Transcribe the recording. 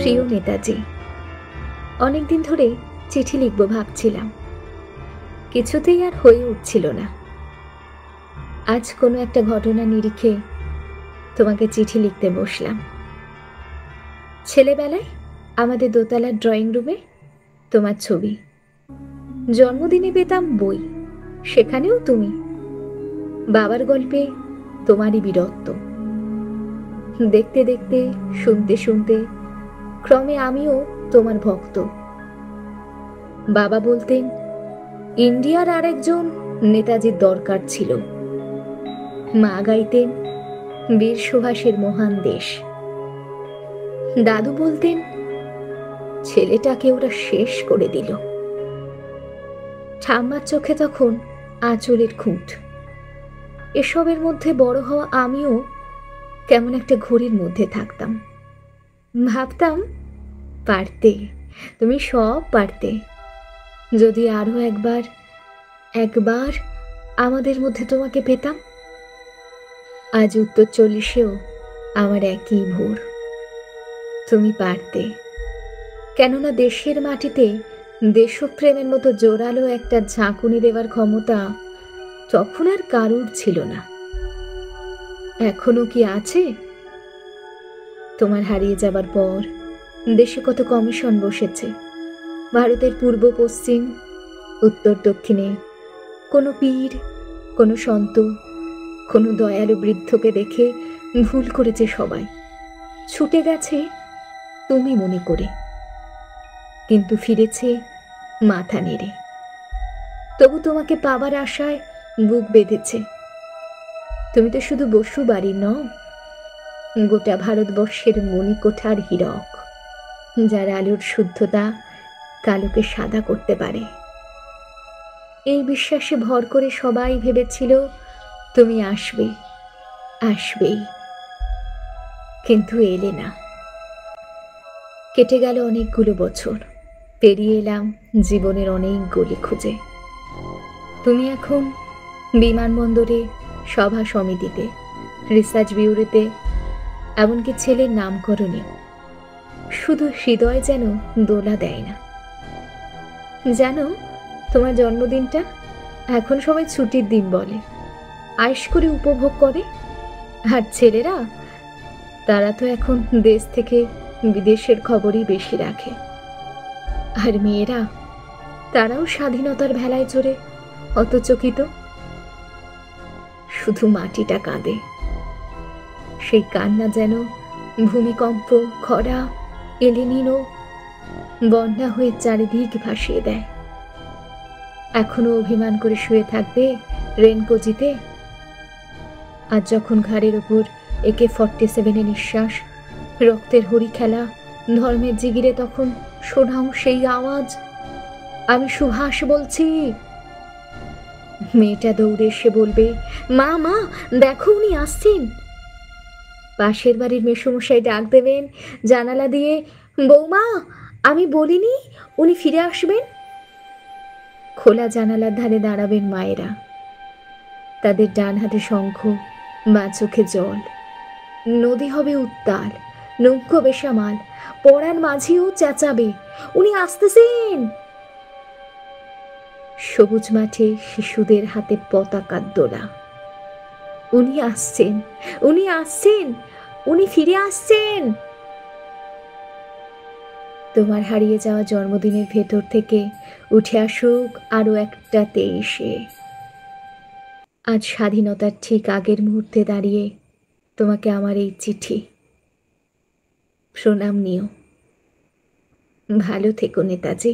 প্রিয় নেতাজি, অনেকদিন ধরে চিঠি লিখব ভাবছিলাম, কিছুতেই আর হয়ে উঠছিল না। আজ কোনো একটা ঘটনা নিরিখে তোমাকে চিঠি লিখতে বসলাম। ছেলেবেলায় আমাদের দোতলার ড্রয়িং রুমে তোমার ছবি, জন্মদিনে পেতাম বই, সেখানেও তুমি। বাবার গল্পে তোমারই বীরত্ব। দেখতে দেখতে, শুনতে শুনতে ক্রমে আমিও তোমার ভক্ত। বাবা বলতেন ইন্ডিয়ার আরেকজন নেতাজির দরকার ছিল। মা গাইতেন বীর সুভাষের মহান দেশ। দাদু বলতেন ছেলেটাকে ওরা শেষ করে দিল। ঠাম্মার চোখে তখন আঁচলের খুঁট। এসবের মধ্যে বড় হওয়া আমিও কেমন একটা ঘড়ির মধ্যে থাকতাম। ভাবতাম পারতে, তুমি সব পারতে, যদি আরো একবার একবার আমাদের মধ্যে তোমাকে পেতাম। আজ উত্তর 40-এও আমার একই ভোর। তুমি পারতে, কেননা দেশের মাটিতে দেশপ্রেমের মতো জোরালো একটা ঝাঁকুনি দেওয়ার ক্ষমতা তখন আর কারুর ছিল না। এখনো কি আছে? তোমার হারিয়ে যাবার পর দেশে কত কমিশন বসেছে, ভারতের পূর্ব পশ্চিম, উত্তর দক্ষিণে। কোনো পীর, কোনো সন্ত, কোনো দয়ালু বৃদ্ধকে দেখে ভুল করেছে সবাই, ছুটে গেছে তুমি মনে করে, কিন্তু ফিরেছে মাথা নেড়ে। তবু তোমাকে পাবার আশায় বুক বেঁধেছে। তুমি তো শুধু বসু বাড়ি নও, গোটা ভারতবর্ষের মণিকোঠার হীরক, যার আলোর শুদ্ধতা কালোকে সাদা করতে পারে। এই বিশ্বাসে ভর করে সবাই ভেবেছিল তুমি আসবে, আসবেই, কিন্তু এলে না। কেটে গেল অনেকগুলো বছর, পেরিয়ে এলাম জীবনের অনেক গলি খুঁজে। তুমি এখন বিমানবন্দরে, সভা সমিতিতে, রিসার্চ ব্যুরোতে, এমনকি ছেলের নামকরণে। শুধু হৃদয় যেন দোলা দেয় না। জানো, তোমার জন্মদিনটা এখন সবাই ছুটির দিন বলে, আয়েশ করে উপভোগ করে। আর ছেলেরা, তারা তো এখন দেশ থেকে বিদেশের খবরই বেশি রাখে। আর মেয়েরা, তারাও স্বাধীনতার ভেলায় চড়ে হতচকিত। শুধু মাটিটা কাঁদে, সেই কান্না যেন ভূমিকম্প, খরা, এলিনিনো, বন্যা হয়ে চারিদিক ভাসিয়ে দেয়। এখনো অভিমান করে শুয়ে থাকবে রেনকোজিতে। আর যখন ঘাড়ের ওপর AK-47 নিঃশ্বাস, রক্তের হরি খেলা, ধর্মের জিগিরে, তখন শোনাও সেই আওয়াজ, আমি সুভাষ বলছি। মেয়েটা দৌড়ে এসে বলবে, মা মা দেখো উনি আসছেন। পাশের বাড়ির মেসোমশাই ডাক দেবেন জানালা দিয়ে, বৌমা আমি বলিনি উনি ফিরে আসবেন। খোলা জানালার ধারে দাঁড়াবেন মায়েরা, তাদের ডান হাতে শঙ্খ, বা চোখে জল। নদী হবে উত্তাল, নৌকো বেসামাল, পড়ার মাঝিও চেঁচাবে, উনি আসতেছেন। সবুজ মাঠে শিশুদের হাতে পতাকার দোলা, উনি আসছেন, উনি আসছেন, উনি ফিরে আসছেন। তোমার হারিয়ে যাওয়া জন্মদিনের ভেতর থেকে উঠে আসুক আরো একটা 23-এ। আজ স্বাধীনতার ঠিক আগের মুহূর্তে দাঁড়িয়ে তোমাকে আমার এই চিঠি। প্রণাম নিও। ভালো থেকো নেতাজি।